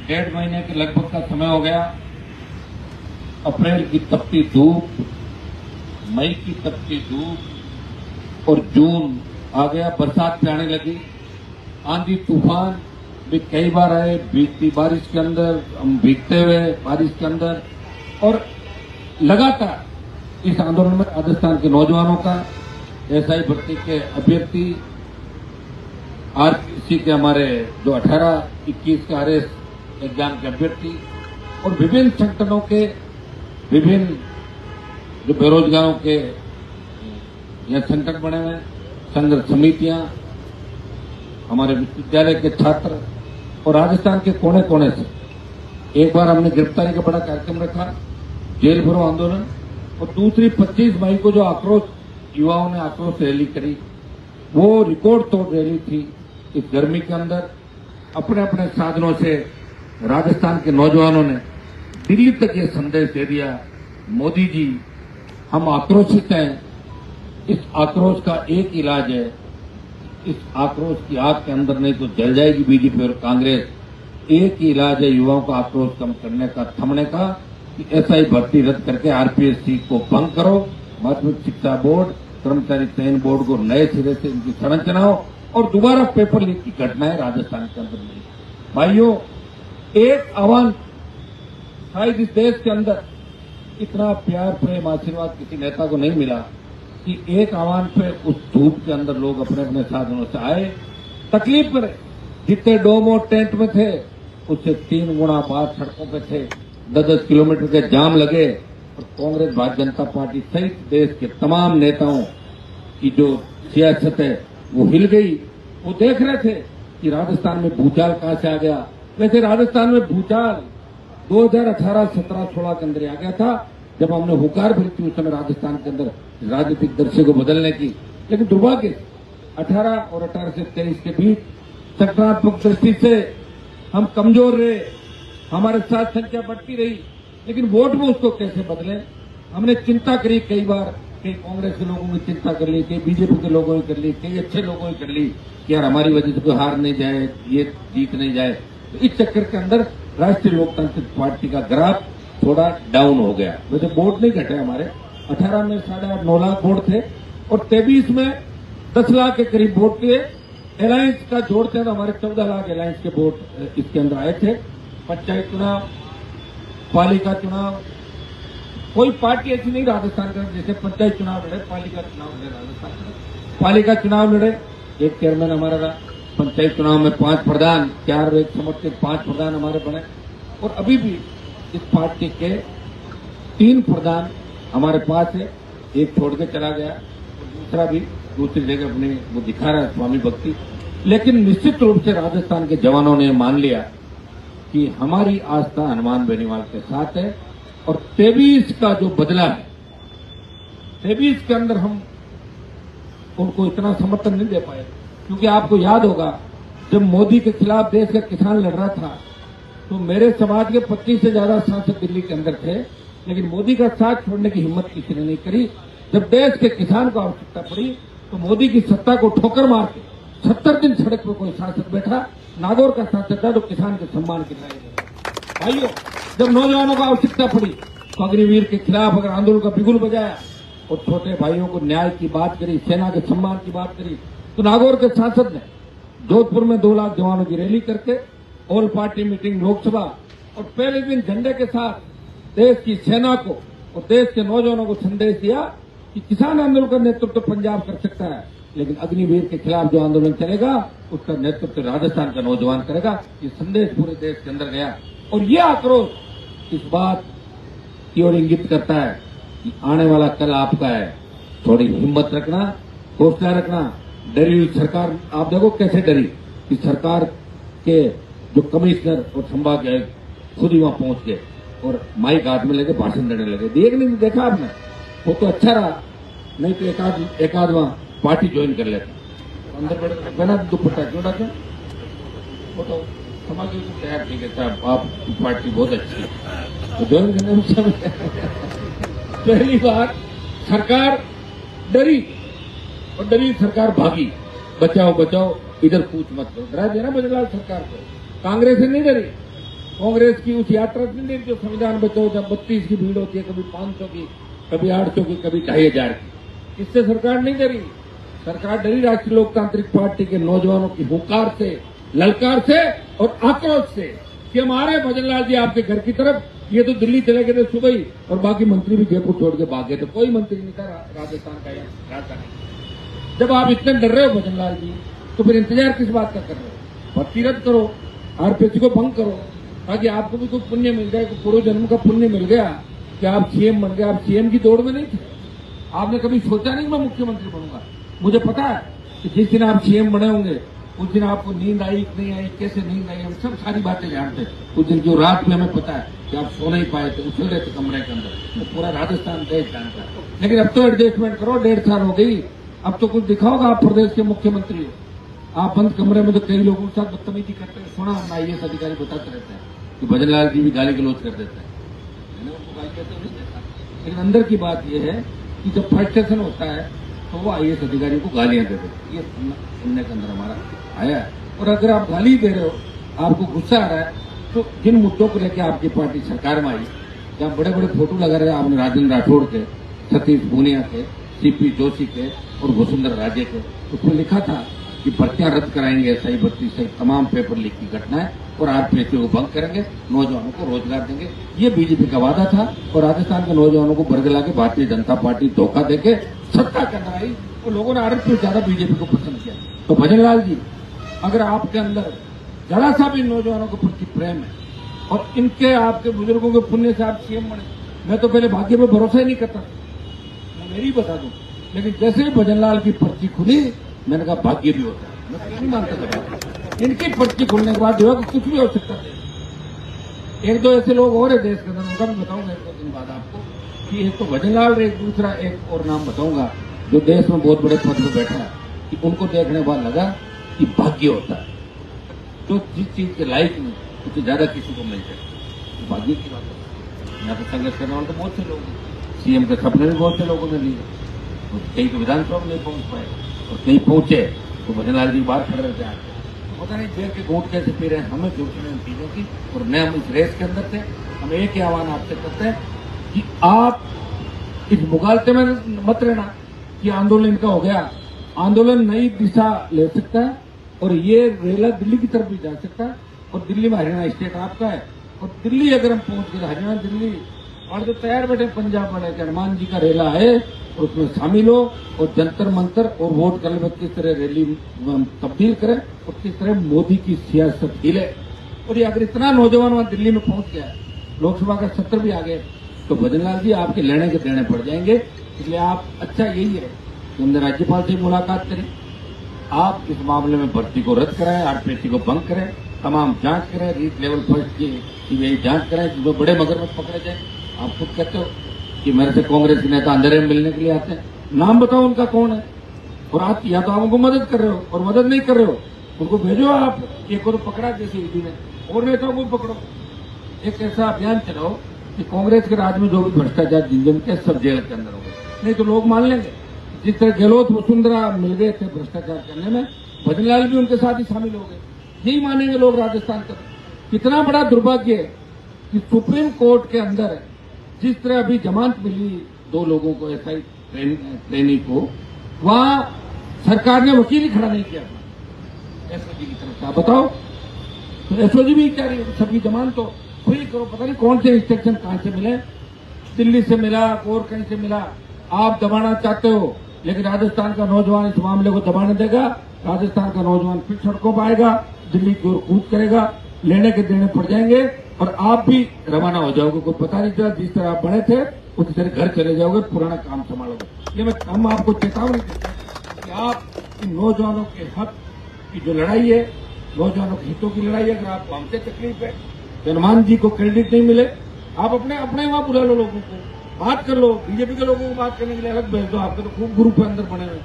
डेढ़ महीने के लगभग का समय हो गया। अप्रैल की तपती धूप, मई की तपती धूप और जून आ गया, बरसात भी आने लगी। आंधी तूफान भी कई बार आए, भीगती बारिश के अंदर, हम भीगते हुए बारिश के अंदर। और लगातार इस आंदोलन में राजस्थान के नौजवानों का, एसआई भर्ती के अभ्यर्थी, आरपीसी के हमारे जो 18-21 का आरएस एग्जाम के अभ्यर्थी और विभिन्न संगठनों के, विभिन्न जो बेरोजगारों के यह संगठन बने हुए, संघर्ष समितियां, हमारे विश्वविद्यालय के छात्र और राजस्थान के कोने कोने से एक बार हमने गिरफ्तारी का बड़ा कार्यक्रम रखा, जेल भरो आंदोलन। और दूसरी 25 मई को जो आक्रोश युवाओं ने आक्रोश रैली करी, वो रिकॉर्ड तोड़ रैली थी। इस गर्मी के अंदर अपने अपने साधनों से राजस्थान के नौजवानों ने दिल्ली तक ये संदेश दे दिया, मोदी जी हम आक्रोशित हैं। इस आक्रोश का एक इलाज है, इस आक्रोश की आग के अंदर नहीं तो जल जाएगी बीजेपी और कांग्रेस। एक ही इलाज है युवाओं का आक्रोश कम करने का, थमने का, कि एसआई भर्ती रद्द करके आरपीएससी को भंग करो, माध्यमिक शिक्षा बोर्ड, कर्मचारी चयन बोर्ड को नए सिरे से इनकी संरचना हो और दोबारा पेपर लीक की घटनाएं राजस्थान के अंदर नहीं। भाइयों, एक आह्वान, शायद इस देश के अंदर इतना प्यार, प्रेम, आशीर्वाद किसी नेता को नहीं मिला कि एक आह्वान पे उस धूप के अंदर लोग अपने अपने साधनों से आए, तकलीफ करे। जितने डोम और टेंट में थे उससे 3 गुना बाहर सड़कों पे थे, 10-10 किलोमीटर के जाम लगे। और कांग्रेस, भारतीय जनता पार्टी सहित देश के तमाम नेताओं की जो सियासत है वो हिल गई। वो देख रहे थे कि राजस्थान में भूचाल कहां से आ गया। वैसे राजस्थान में भूचाल 2018, 17, 16 के अंदर आ गया था, जब हमने हुकार भरी थी उस समय राजस्थान के अंदर राजनीतिक दृश्य को बदलने की। लेकिन दुर्भाग्य 18 और 18 से 23 के बीच सकारात्मक दृष्टि से हम कमजोर रहे, हमारे साथ संख्या बढ़ती रही, लेकिन वोट में उसको कैसे बदले हमने चिंता करी। कई बार कई कांग्रेस के लोगों ने चिंता कर ली, कई बीजेपी के लोगों ने कर ली, कई अच्छे लोगों ने कर ली कि यार हमारी वजह से कोई हार नहीं जाए, ये जीत नहीं जाए। तो इस चक्कर के अंदर राष्ट्रीय लोकतांत्रिक पार्टी का ग्राफ थोड़ा डाउन हो गया। वैसे वोट नहीं घटे हमारे, 18 में 8.5-9 लाख वोट थे और 23 में 10 लाख के करीब वोट थे। अलायंस का जोड़ते हैं तो हमारे 14 लाख अलायंस के वोट इसके अंदर आए थे। पंचायत चुनाव, पालिका चुनाव, कोई पार्टी ऐसी नहीं राजस्थान के अंदर जैसे पंचायत चुनाव लड़े, पालिका चुनाव लड़े। राजस्थान में पालिका चुनाव लड़े, एक चेयरमैन हमारा रहा। पंचायत चुनाव में 5 प्रधान, 4 एक समर्थित 5 प्रधान हमारे बने। और अभी भी इस पार्टी के 3 प्रधान हमारे पास है, एक छोड़ के चला गया, दूसरा भी दूसरी जगह अपनी वो दिखा रहा है स्वामी भक्ति। लेकिन निश्चित रूप से राजस्थान के जवानों ने मान लिया कि हमारी आस्था हनुमान बेनीवाल के साथ है। और 23 का जो बदला है, 23 के अंदर हम उनको इतना समर्थन नहीं दे पाए, क्योंकि आपको याद होगा जब मोदी के खिलाफ देश का किसान लड़ रहा था तो मेरे समाज के 25 से ज्यादा सांसद दिल्ली के अंदर थे, लेकिन मोदी का साथ छोड़ने की हिम्मत किसी ने नहीं करी। जब देश के किसान को आवश्यकता पड़ी तो मोदी की सत्ता को ठोकर मार के 70 दिन सड़क पर कोई सांसद बैठा, नागौर का सांसद था, तो किसान के सम्मान की लड़ाई लड़ी। भाइयों, जब नौजवानों को आवश्यकता पड़ी तो अग्निवीर के खिलाफ अगर आंदोलन का बिगुल बजाया और छोटे भाइयों को न्याय की बात करी, सेना के सम्मान की बात करी, तो नागौर के सांसद ने जोधपुर में 2 लाख जवानों की रैली करके ऑल पार्टी मीटिंग लोकसभा और पहले दिन झंडे के साथ देश की सेना को और देश के नौजवानों को संदेश दिया कि किसान आंदोलन का नेतृत्व पंजाब कर सकता है, लेकिन अग्निवीर के खिलाफ जो आंदोलन चलेगा उसका नेतृत्व राजस्थान का नौजवान करेगा। ये संदेश पूरे देश के अंदर गया और ये आक्रोश इस बात की ओर इंगित करता है कि आने वाला कल आपका है। थोड़ी हिम्मत रखना, हौसला रखना। डरी हुई सरकार, आप देखो कैसे डरी कि सरकार के जो कमिश्नर और संभाग आयुक्त खुद ही वहां पहुंच गए और माइक हाथ में लेके भाषण देने लगे। देखा आपने, वो तो अच्छा रहा, नहीं तो एक आध वहां पार्टी ज्वाइन कर लेता। अंदर बना दुपट्टा क्यों डाका, वो तो समाज को तैयार ठीक है साहब, आपकी पार्टी बहुत अच्छी है, तो ज्वाइन करने में समय। पहली बार सरकार डरी और डरी सरकार भागी, बचाओ बचाओ, इधर पूछ मत करो। डरा देना बजरलाल सरकार को। कांग्रेस से नहीं डरी, कांग्रेस की उस यात्रा से नहीं डरी जो संविधान बचाओ जब 32 की भीड़ होती है, कभी 500 की, कभी 800 की, कभी 2500 की। इससे सरकार नहीं डरी। सरकार डरी राष्ट्रीय लोकतांत्रिक पार्टी के नौजवानों की हुंकार से, ललकार से और आक्रोश से कि हमारे भजनलाल जी आपके घर की तरफ। ये तो दिल्ली चले गए थे सुबह ही, और बाकी मंत्री भी जयपुर छोड़ के भाग गए थे। कोई मंत्री नहीं था राजस्थान का या राजधानी। जब आप इतने डर रहे हो भजनलाल जी, तो फिर इंतजार किस बात का कर रहे हो? भर्ती रद्द करो, आरपीएससी को भंग करो, ताकि आपको भी कुछ पुण्य मिल जाए। पूर्व जन्म का पुण्य मिल गया कि आप सीएम बन गए। आप सीएम की दौड़ में नहीं थे। आपने कभी सोचा नहीं मैं मुख्यमंत्री बनूंगा। मुझे पता है कि जिस दिन आप सीएम बने होंगे उस दिन आपको नींद आई कि नहीं आई, कैसे नींद आई, हम सब सारी बातें जानते हैं। उस दिन जो रात में हमें पता है कि आप सो नहीं पाए थे, उछल रहे थे कमरे के अंदर, तो पूरा राजस्थान देश जानता है। लेकिन अब तो एडजस्टमेंट करो, 1.5 साल हो गई, अब तो कुछ दिखाओगा। आप प्रदेश के मुख्यमंत्री हो। आप बंद कमरे में तो कई लोगों के साथ बदतमीजी करते हैं। सुना हम आईएएस अधिकारी बताते रहते हैं कि भजनलाल जी भी गाली गलौज कर देते हैं। मैंने उनको गाली कहते नहीं देखा, लेकिन अंदर की बात यह है कि जब फर्स्ट सेशन होता है तो वो आईएएस अधिकारी को गालियां दे देते हैं। ये सुनने के अंदर हमारा आया है। और अगर आप गाली दे रहे हो, आपको गुस्सा आ रहा है, तो जिन मुद्दों को लेकर आपकी पार्टी सरकार में आई, जहाँ बड़े बड़े फोटो लगा रहे हैं आपने राजेंद्र राठौड़ के, सतीश पूनिया के, सीपी जोशी के और वसुंधरा राजे के, उसमें लिखा था कि भर्तियां रद्द कराएंगे, SI भर्ती सहित तमाम पेपर लीक की घटनाएं, और आरपीएससी को भंग करेंगे, नौजवानों को रोजगार देंगे। ये बीजेपी का वादा था। और राजस्थान के नौजवानों को बरगला के भारतीय जनता पार्टी धोखा देके सत्ता करना आई, और लोगों ने आरएस से ज्यादा बीजेपी को पसंद किया। तो भजनलाल जी, अगर आपके अंदर जरा सा भी नौजवानों के प्रति प्रेम है और इनके आपके बुजुर्गों के पुण्य से आप सीएम बने, मैं तो पहले भाग्य पे भरोसा ही नहीं करता, मैं मेरी बता दूं। लेकिन जैसे ही भजनलाल की पर्ची खुली, मैंने कहा भाग्य भी होता है। मैं तो नहीं मानता था। इनकी पर्ची खुलने के बाद जो है कुछ भी हो सकता है। एक दो ऐसे लोग और है देश के अंदर, उनका भी बताऊंगा 1-2 दिन बाद आपको, कि एक तो भजनलाल, एक दूसरा एक और नाम बताऊंगा जो देश में बहुत बड़े पद पर बैठा है, कि उनको देखने के बाद लगा कि भाग्य होता है। तो जिस चीज के लायक नहीं उससे ज्यादा किसी को मिल जाए, तो भाग्य की बात है। यहाँ पे संघर्ष करने वाले तो बहुत से लोग हैं। सीएम के सपने भी बहुत से लोगों ने लिए, तो कई तो विधानसभा में नहीं पहुंच पाए, और कहीं पहुंचे तो भजनलाल जी बाहर खड़े रहते हैं। तो पता नहीं देर के घूट कैसे पी रहे हैं, हमें सोचने इन चीजों की। और न हम इस रेस के अंदर थे। हम एक ही आह्वान आपसे करते हैं कि आप इस मुगालते में मत रहना कि आंदोलन इनका हो गया। आंदोलन नई दिशा ले सकता है, और ये रेला दिल्ली की तरफ भी जा सकता है। और दिल्ली में हरियाणा स्टेट आपका है, और दिल्ली अगर हम पहुंच गए, हरियाणा दिल्ली, और जो तैयार बैठे पंजाब वाले कि हनुमान जी का रेला है, और उसमें शामिल हो, और जंतर मंतर और वोट करने में किस तरह रैली तब्दील करें, और किस तरह मोदी की सियासत हिले। और ये अगर इतना नौजवान वहां दिल्ली में पहुंच गया, लोकसभा का सत्र भी आ गए, तो भजनलाल जी आपके लेने के देने पड़ जाएंगे। इसलिए आप अच्छा यही है कि हमने राज्यपाल से मुलाकात करें, आप इस मामले में भर्ती को रद्द कराएं, आरपीएससी को भंग करें, तमाम जांच करें, रीट लेवल फर्स्ट की सीबीआई जांच करें, जिसमें बड़े मगरमच्छ पकड़े जाए। आप खुद कहते हो कि मेरे से कांग्रेस के नेता अंधेरे में मिलने के लिए आते हैं, नाम बताओ उनका कौन है। और आप या तो आप उनको मदद कर रहे हो, और मदद नहीं कर रहे हो उनको भेजो। आप एक को तो पकड़ा जैसे ईडी ने, और नेताओं को पकड़ो। एक ऐसा अभियान चलाओ कि कांग्रेस के राज में जो भी भ्रष्टाचार जिन के सब जेल के अंदर हो गए, नहीं तो लोग मान लेंगे। जिस तरह गहलोत वसुंधरा मिल गए थे भ्रष्टाचार करने में, भजनलाल भी उनके साथ ही शामिल हो गए। यही मानेंगे लोग राजस्थान का। कितना बड़ा दुर्भाग्य है कि सुप्रीम कोर्ट के अंदर जिस तरह अभी जमानत मिली 2 लोगों को, SI ट्रेनी को, वहां सरकार ने वकील ही खड़ा नहीं किया एसओजी की तरफ से। आप बताओ, तो एसओजी भी कह रही है सबकी जमानत तो फ्री करो। पता नहीं कौन से इंस्ट्रक्शन कहां से मिले, दिल्ली से मिला और कहीं से मिला। आप दबाना चाहते हो, लेकिन राजस्थान का नौजवान इस मामले को दबाने देगा। राजस्थान का नौजवान फिर सड़कों पर आएगा, दिल्ली की ओर कूद करेगा, लेने के देने पड़ जाएंगे, और आप भी रवाना हो जाओगे। कोई पता नहीं चला, जिस तरह आप बने थे उसी तरह घर चले जाओगे, पुराना काम संभालोगे। ये हम आपको चेतावनी देते हैं कि आप इन नौजवानों के हक की जो लड़ाई है, नौजवानों के हितों की लड़ाई है, अगर आपको हमसे तकलीफ है, हनुमान जी को क्रेडिट नहीं मिले, आप अपने वहां बुला लो, लोगों को बात कर लो, बीजेपी के लोगों को बात करने के लिए अलग भेज दो। आपके तो खूब ग्रुप अंदर बने हुए।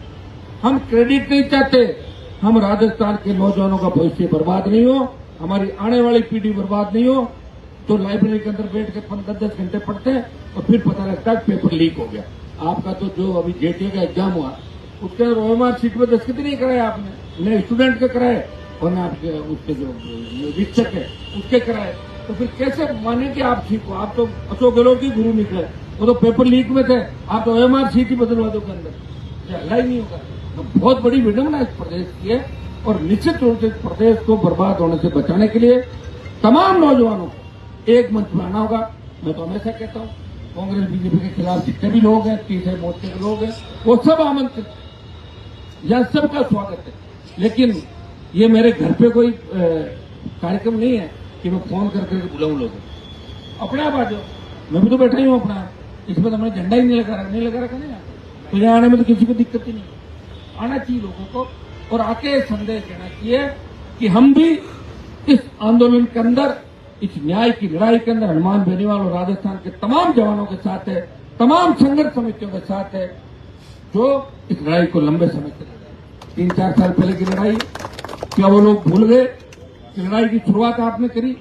हम क्रेडिट नहीं चाहते, हम राजस्थान के नौजवानों का भविष्य बर्बाद नहीं हो, हमारी आने वाली पीढ़ी बर्बाद नहीं हो। तो लाइब्रेरी के अंदर बैठ के 10-10 घंटे पढ़ते हैं, और फिर पता लगता है पेपर लीक हो गया। आपका तो जो अभी जेटीए का एग्जाम हुआ, उसके अंदर OMR सीट में दस्तखत नहीं कराए आपने, नए स्टूडेंट के कराए, वरना आपके उसके जो वीक्षक है उसके कराए, तो फिर कैसे माने कि आप ठीक हो? आप तो अशोक गहलोत के गुरु निकले, वो तो पेपर लीक में थे, आप तो OMR सीट ही बदलवा दो के अंदर, हल्ला ही नहीं होगा। तो बहुत बड़ी विडंबना इस प्रदेश की है, और निश्चित रूप से इस प्रदेश को बर्बाद होने से बचाने के लिए तमाम नौजवानों को एक मंच में आना होगा। मैं तो हमेशा कहता हूँ, कांग्रेस बीजेपी के खिलाफ जितने भी लोग हैं, तीसरे मोर्चे के लोग हैं, वो सब आमंत्रित, यह सबका स्वागत है। लेकिन ये मेरे घर पे कोई कार्यक्रम नहीं है कि मैं फोन करके बुलाऊं लोगों। अपने आप आ जाओ, मैं भी तो बैठा ही हूँ अपना, इसमें तो मैंने झंडा ही नहीं लगा रखा नहीं आता, तो यहाँ आने में तो किसी को दिक्कत ही नहीं। आना चाहिए लोगों को, और आके संदेश देना चाहिए कि हम भी इस आंदोलन के अंदर, इस न्याय की लड़ाई के अंदर हनुमान बेनीवाल और राजस्थान के तमाम जवानों के साथ है, तमाम संघर्ष समितियों के साथ है, जो इस लड़ाई को लंबे समय से लड़ 3-4 साल पहले की लड़ाई, क्या वो लोग भूल गए कि लड़ाई की शुरुआत आपने करी,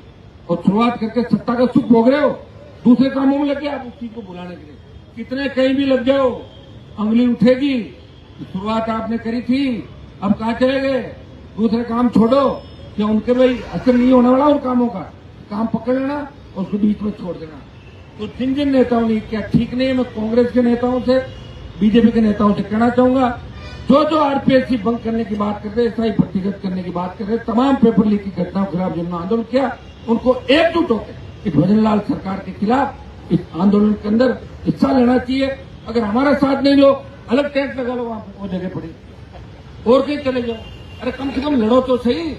और शुरुआत करके सत्ता का सुख भोग रहे हो, दूसरे कामों में लगे आप उस चीज को बुलाने के लिए। कितने कहीं भी लग जाओ, अंगुली उठेगी। शुरुआत आपने करी थी, अब कहां चले गए? दूसरे काम छोड़ो, क्या उनके भाई असर नहीं होने वाला उन कामों का? काम पकड़ लेना और उसको बीच में छोड़ देना। तो जिन जिन नेताओं ने क्या ठीक नहीं है, मैं कांग्रेस के नेताओं से, बीजेपी के नेताओं से कहना चाहूंगा, जो जो आरपीएससी बंद करने की बात कर रहे, एसआई भर्तीगत करने की बात कर रहे, तमाम पेपर लीक की घटनाओं के खिलाफ जिन्होंने आंदोलन किया, उनको एकजुट होकर इस भजनलाल सरकार के खिलाफ इस आंदोलन के अंदर हिस्सा लेना चाहिए। अगर हमारा साथ नहीं लो, अलग टैक्स लगा लो, वहां वो जगह पड़ी, और कहीं चले जाओ। अरे कम से कम लड़ो तो सही,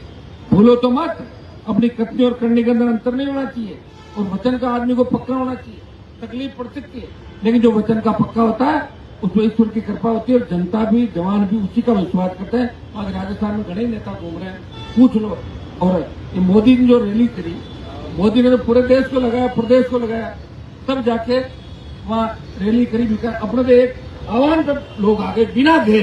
भूलो तो मत। अपनी कथनी और करने के अंदर अंतर नहीं होना चाहिए, और वचन का आदमी को पक्का होना चाहिए। तकलीफ पड़ सकती है, लेकिन जो वचन का पक्का होता है उसमें ईश्वर की कृपा होती है, और जनता भी, जवान भी उसी का विश्वास करते हैं। आज राजस्थान में घने नेता घूम रहे हैं, पूछ लो। और ये मोदी ने जो रैली करी, मोदी ने तो पूरे देश को लगाया, प्रदेश को लगाया, तब जाके वहां रैली करी। अपने तो एक आह्वान पर लोग आगे बिना गए,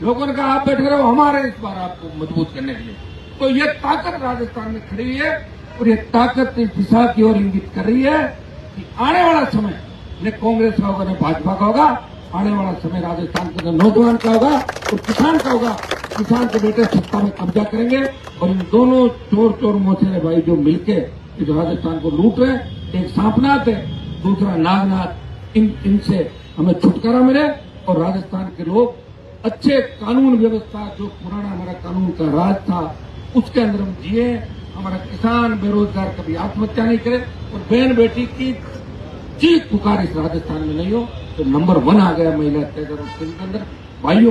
लोगों ने कहा आप बैठे रहो, हमारे इस बार आपको मजबूत करने के लिए। तो ये ताकत राजस्थान में खड़ी हुई है, और ये ताकत इस दिशा की ओर इंगित कर रही है कि आने वाला समय न कांग्रेस का होगा न भाजपा का होगा, आने वाला समय राजस्थान के नौजवान का होगा और किसान का होगा। किसान के बेटे सत्ता में कब्जा करेंगे, और इन दोनों चोर मोचेरे भाई जो मिलके इस राजस्थान को लूट रहे, एक सांपनाथ है, दूसरा नागनाथ, इनसे हमें छुटकारा मिले, और राजस्थान के लोग अच्छे कानून व्यवस्था, जो पुराना हमारा कानून का राज था, उसके अंदर हम जिए। हमारा किसान बेरोजगार कभी आत्महत्या नहीं करे, और बहन बेटी की चीख पुकार इस राजस्थान में नहीं हो। तो नंबर 1 आ गया महिला अत्याचार के अंदर। भाइयों,